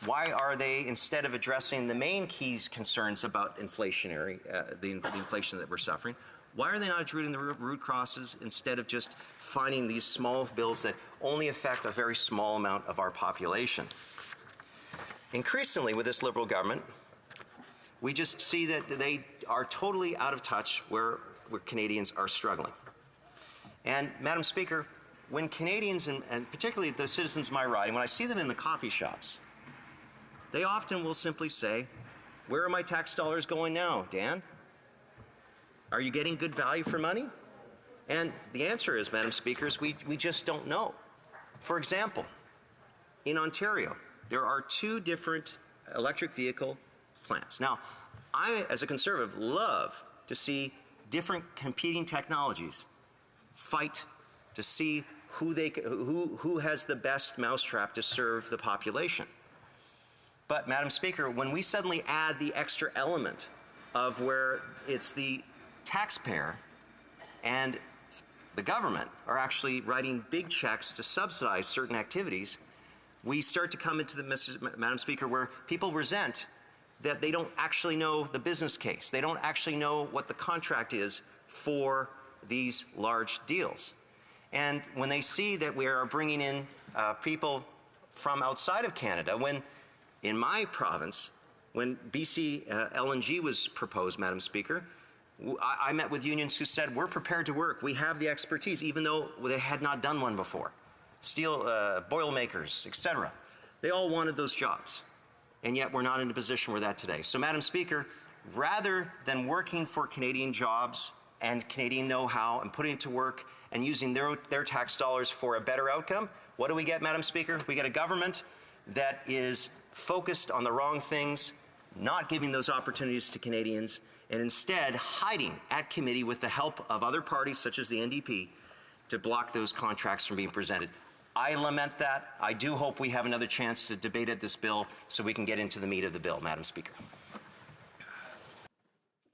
Why are they, instead of addressing the main keys concerns about inflationary, the inflation that we're suffering, why are they not addressing the root causes instead of just finding these small bills that only affect a very small amount of our population? Increasingly, with this Liberal government, we just see that they are totally out of touch where Canadians are struggling. And, Madam Speaker, when Canadians, and particularly the citizens of my riding, when I see them in the coffee shops, they often will simply say, "Where are my tax dollars going now, Dan? Are you getting good value for money?" And the answer is, Madam Speaker, we just don't know. For example, in Ontario, there are 2 different electric vehicle plants. Now, I, as a Conservative, love to see different competing technologies fight to see who has the best mousetrap to serve the population. But, Madam Speaker, when we suddenly add the extra element of where it's the taxpayer and the government are actually writing big checks to subsidize certain activities, we start to come into the, Madam Speaker, where people resent that they don't actually know the business case. They don't actually know what the contract is for these large deals. And when they see that we are bringing in people from outside of Canada, when in my province, when BC LNG was proposed, Madam Speaker, I met with unions who said, we're prepared to work. We have the expertise, even though they had not done one before. Steel boilermakers, etc. They all wanted those jobs. And yet we're not in a position where that today. So, Madam Speaker, rather than working for Canadian jobs and Canadian know-how and putting it to work and using their tax dollars for a better outcome, what do we get, Madam Speaker? We get a government that is focused on the wrong things, not giving those opportunities to Canadians, and instead hiding at committee with the help of other parties such as the NDP to block those contracts from being presented. I lament that. I do hope we have another chance to debate this bill so we can get into the meat of the bill, Madam Speaker.